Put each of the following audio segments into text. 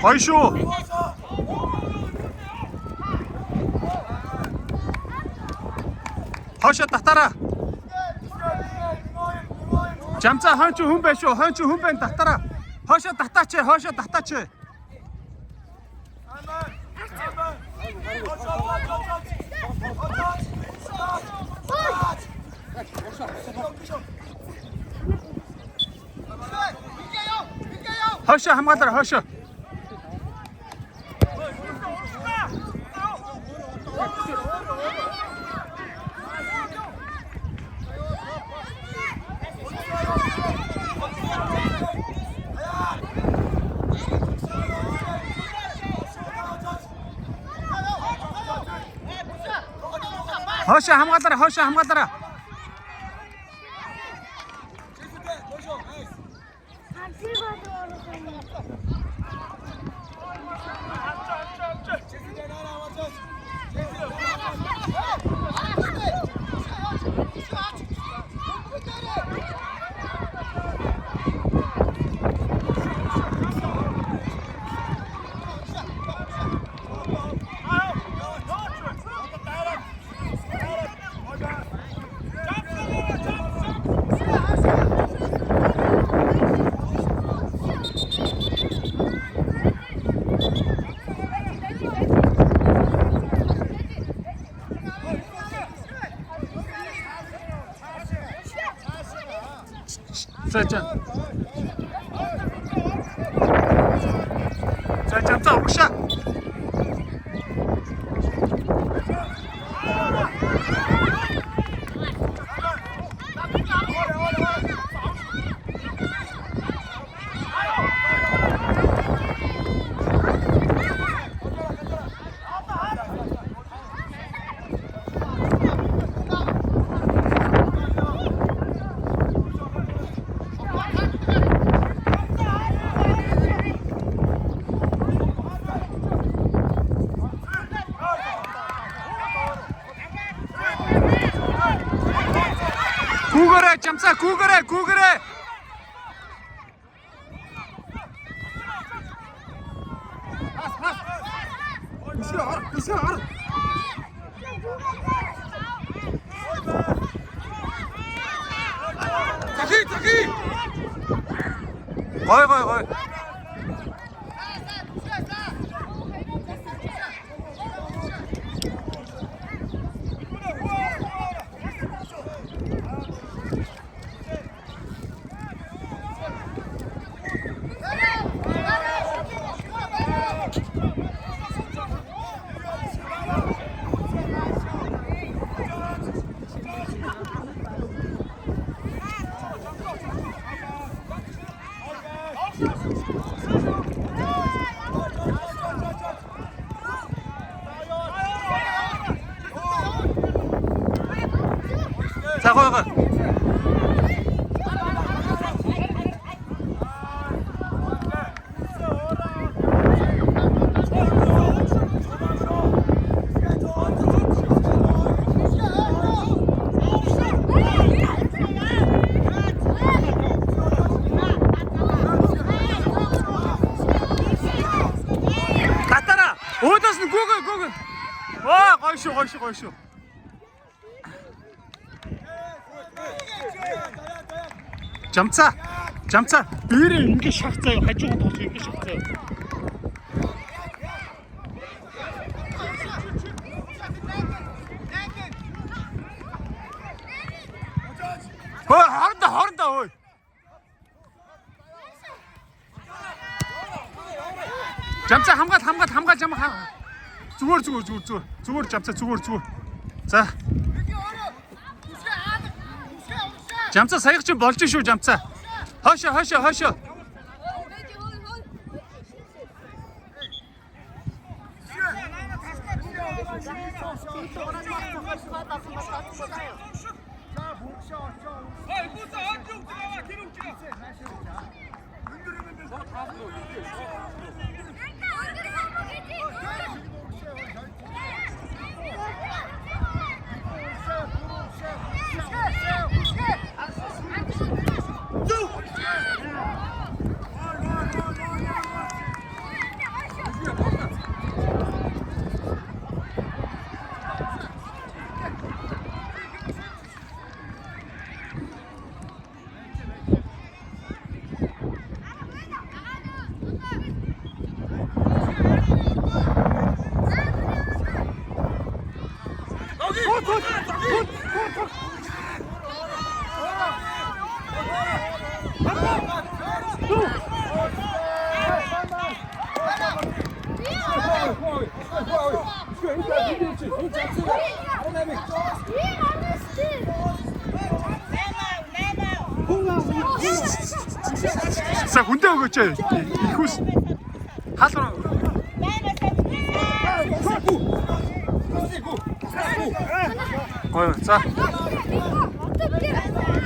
Гоё шүү. Хошоо татараа. Жамцаа хонч хүн байх шүү. Хонч хүн байна татараа. Хошоо татаач. Хошоо татаач. Хошоо хамгаалаа хошоо. Хошоо хамгаалаа хошоо хамгаалаа. 자, 잠깐 오샤. 구글에 점사 구글에 자기 거이 자, 거기. 갔다라. 어디서 구글. 와, 거이쇼. 점차 비를 이렇게 샥어요. 한쪽은 더 이렇게 샥어요. 하른다 어이. 점차 함가 주워 점차 주워. 자. 점차 사역 좀 멀지 쇼 점차. 허셔. За хүндээ өгөөч. Их ус. Хаалга. Гой. За.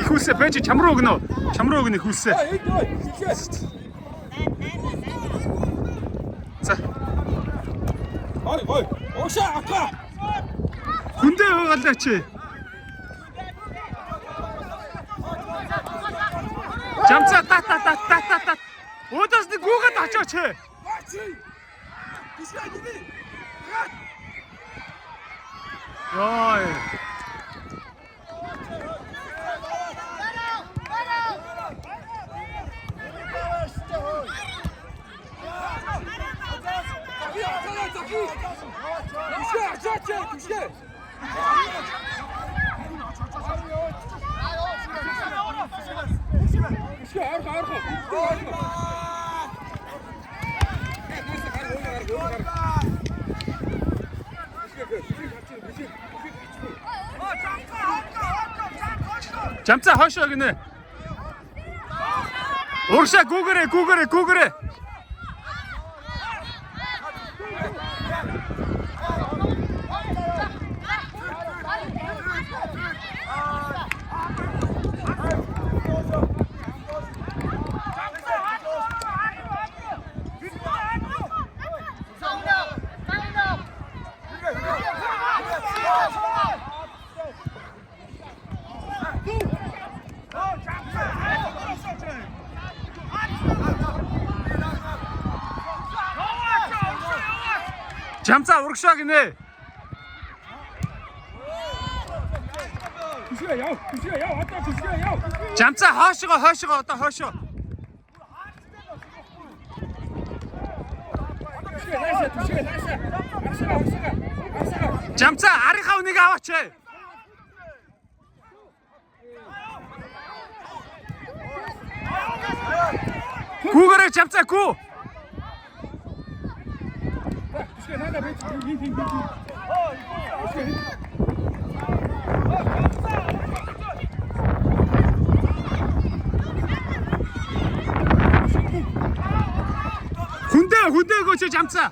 Их усээ байж чам руу өгнө. Чам руу өгнө их усээ. За. Ой. Ошаа ака. Хүндээ өгөөлөөч. Жамцаа та. Өдөөс нэг гүгэд очооч. Яй. Жамцаа хойшоо гинэ. Уршаа гүгэрэ. Жамцаа урагшаа гинэ. Түшгээ яв. Одоо түшгээ яв. Жамцаа хойшоо одоо хойшоо. Түшгээ нааса. Арсага. Жамцаа арийнхаа үнийг аваач. Гүгэрэ жамцаа гүү. Түшгээ надаа бич. Хүндээ өгөөч жамцаа.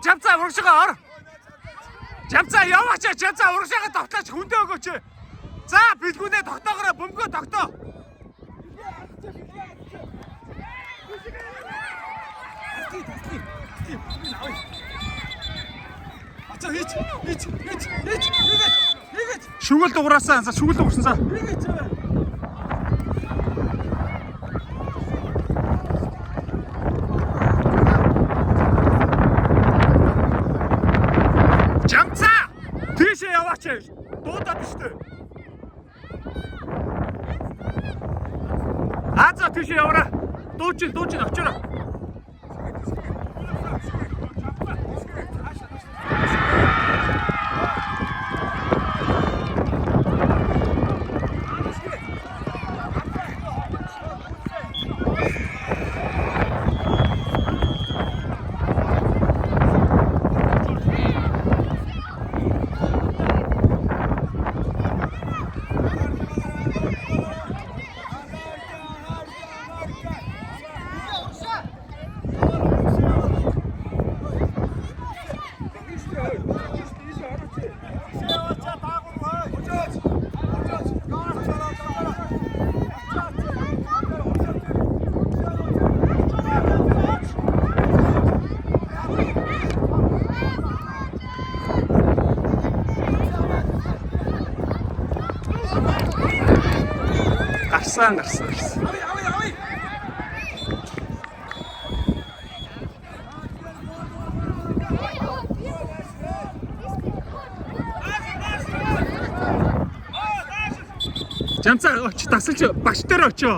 Жамцаа урагшаа ор. Жамцаа яваач. Жамцаа урагшаага тогтооч хүндээ өгөөч. За бэлгүүнээ тогтоогоорой. Бөмбөгөө тогтоо. Хийч. Шүгэл дуграасан. За шүгэл дугрсан за. Жамцаа! Тийшээ яваач. Дуудаад штэ. За тийшээ яваарай. Дуучин очоорой. Гарсан. Жамцаа оч тасалж багш дээр очоо.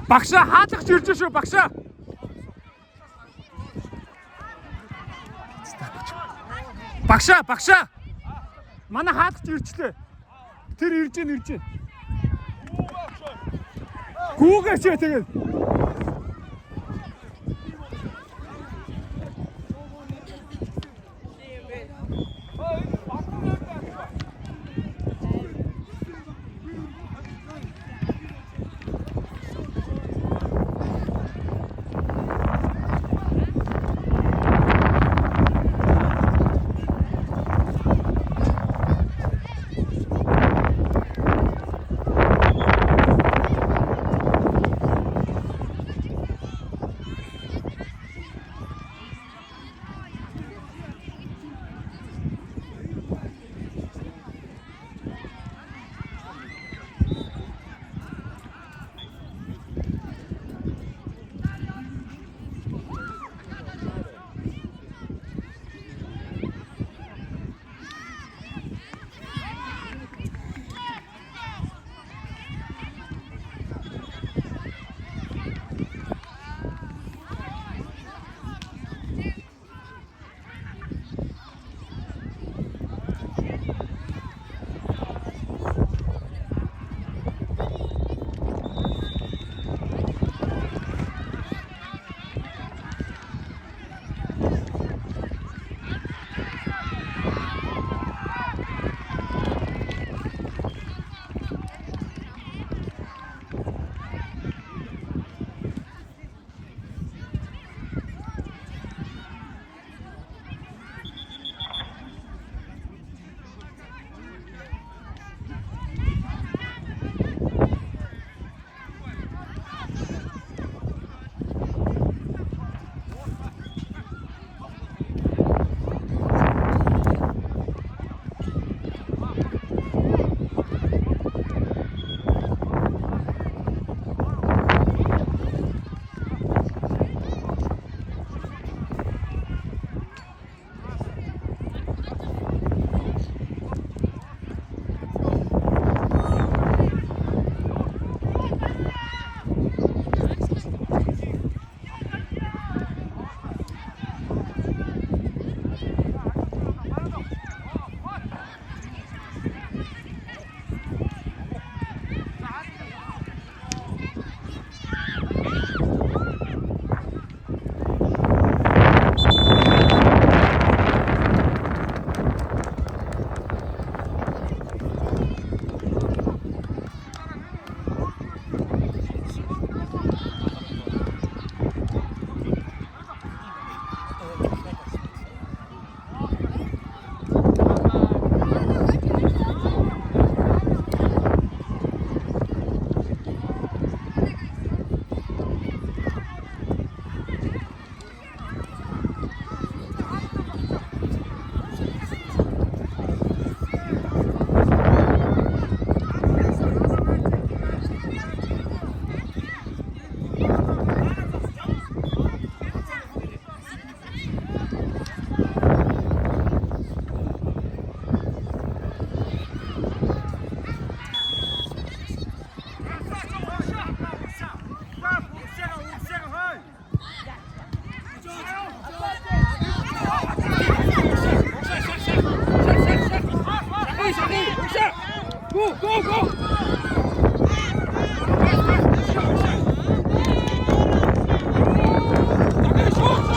Багшаа хаалгач ирж шүү багшаа. Багшаа. Манай хаалгач ирчлээ. Тэр ирж гин. Гүүгээч тэгээд.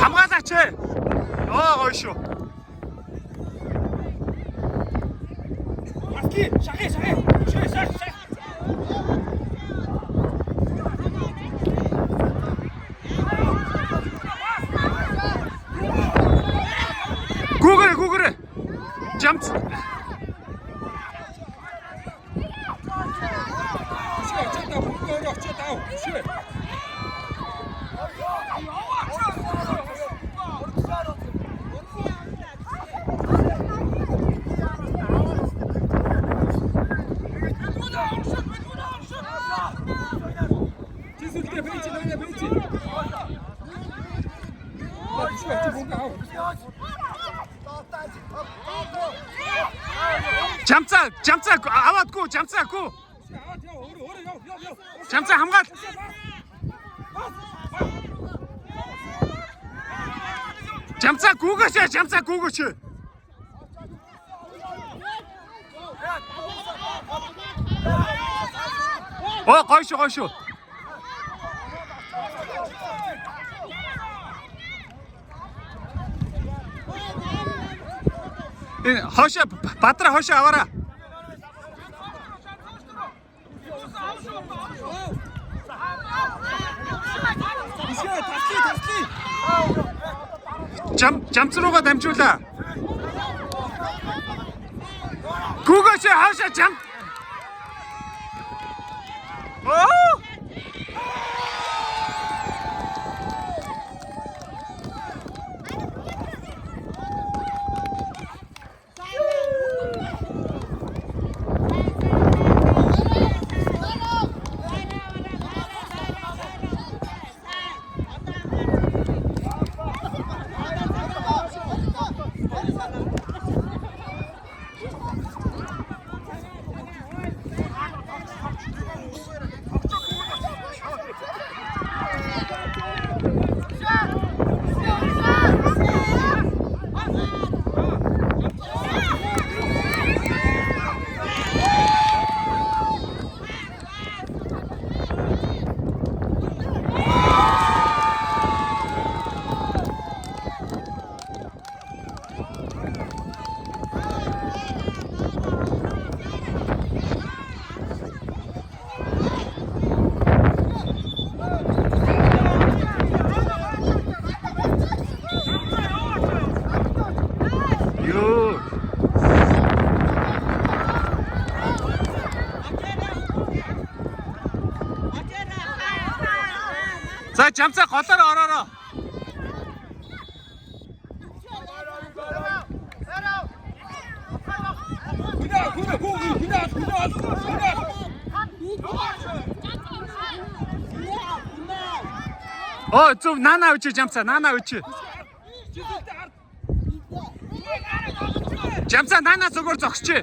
Хамгаалагч ээ. Гоё шүү. Маски, шахи. Гүгэрэ. Жамц. Жамцаа аваадгүй. Жамцаа хамгаал. Жамцаа гүгөөч. Оо гой шүү. Хошоо Бадраа хошоо аваараа. Жамц руугаа дамжуулаа. Гүгөөч хошоо жам. Oh! За жамцаа голоор ороороо. Оо зөв наана үчи жамцаа үчи. Жамцаа наана зүгээр зогсчээ.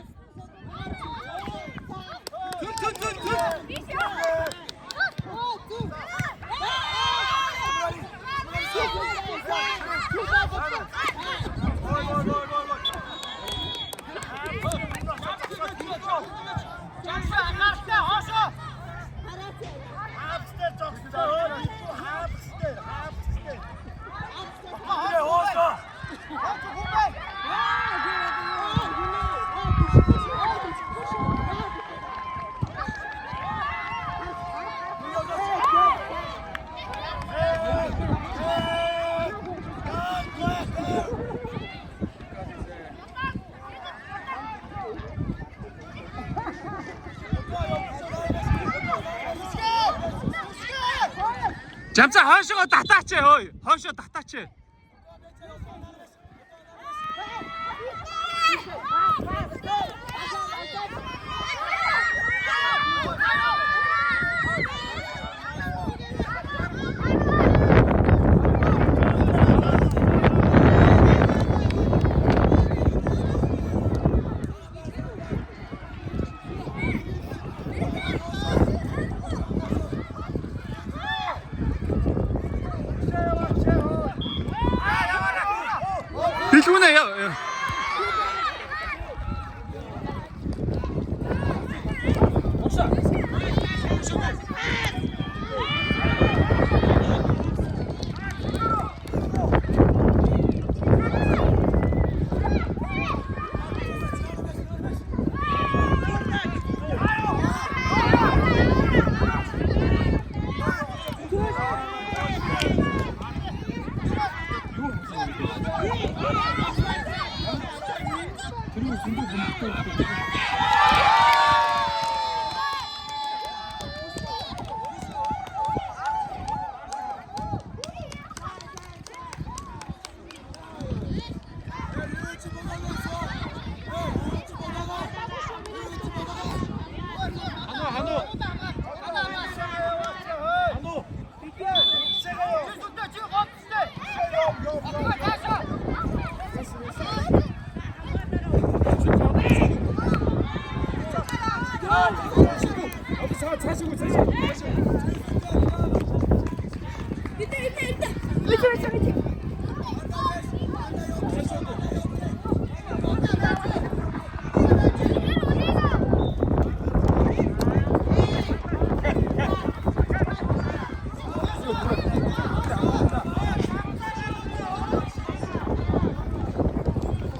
Жамцаа хойшоо татаач ой. Хойшоо татаач. Билгүүнэ яа.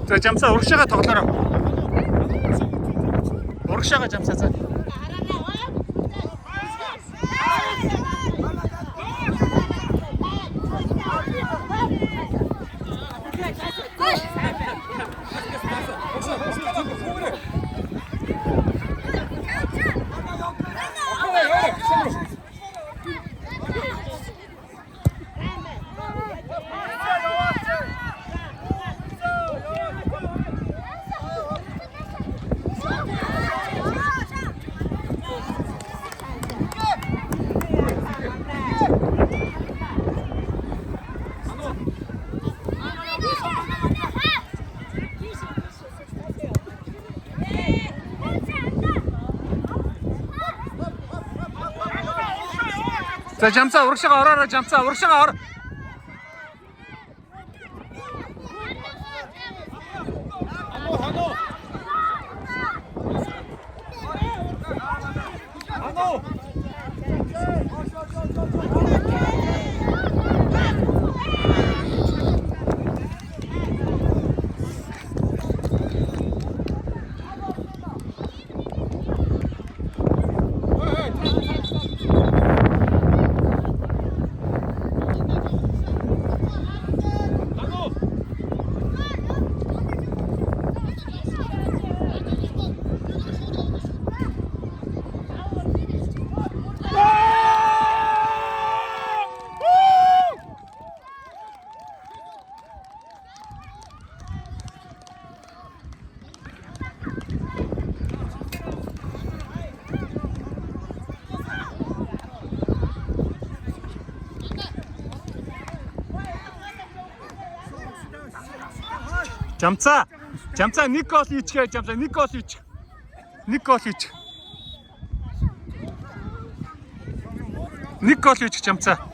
За жамсаа урагшаага тоглоорой. Урагшаага жамсаа за. 자 잠사 우럭샤가 얼어라 잠사 우럭샤가 얼어 잠사 잠사 니콜 이치게 잠사 니콜 이치 니콜 이치 니콜 이치 잠사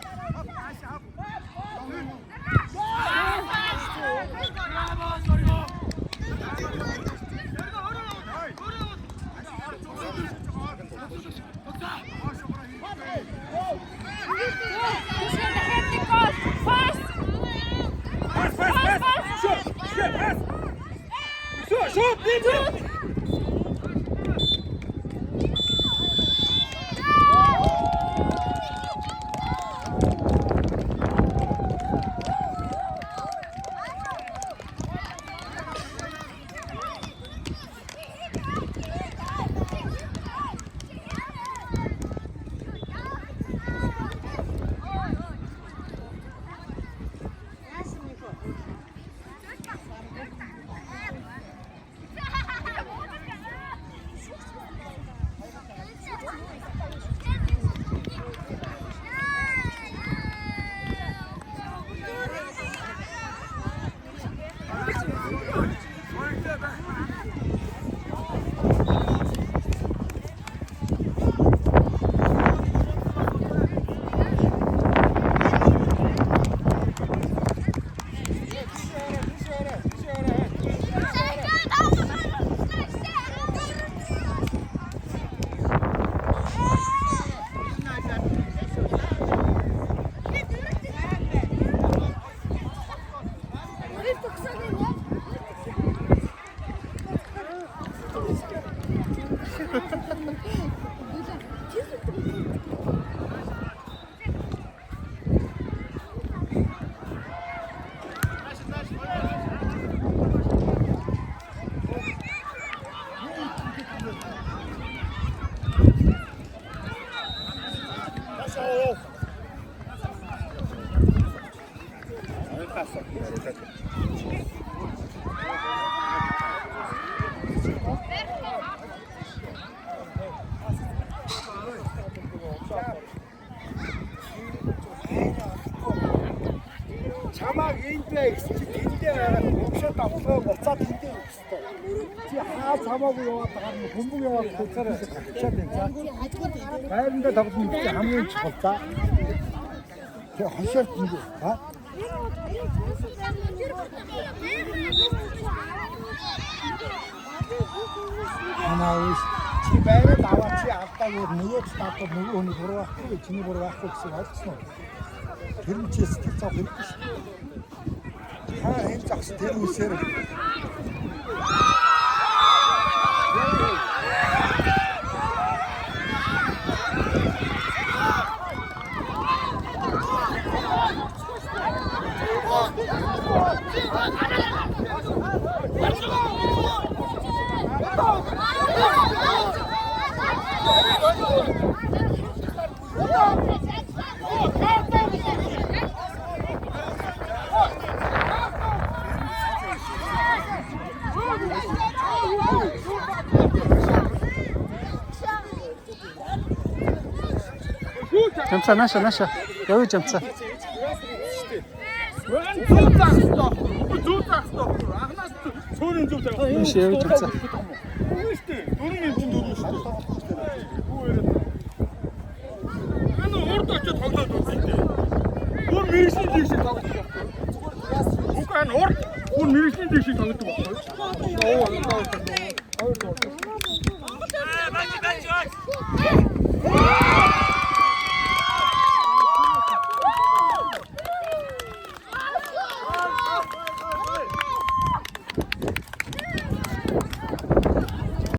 자막 인백 진짜 옵션 없어 못사 진짜 없어. 지 하나 자막으로 왔다 가면 본부에 와서 도착을 해야 된다. 가야인데 답은 진짜 아무 없다. 저 하셔 진짜. 아? 하나 집에 나왔지 않다고 누구 스타트 누구 오늘 보러 왔고 진이 보러 왔고 그래서 그림체스 특사 그림체 хэн загс тэр үсээр. Жамцаа наша. Явъя жамцаа. Зүүн заах ёстой. Зүүн заах ёстой. Анхнаас цөөрийн зүүн заах. Биш явъя жамцаа. Үгүй шүү дээ. Дөрөв минутын дөрөв шүү дээ. Энэ урд очиж тоглоод үзье. Бүр мэрэгшлийн дэшиг тоглож байна. Үгүй энэ урд бүр мэрэгшлийн дэшиг тоглож байна. Бач.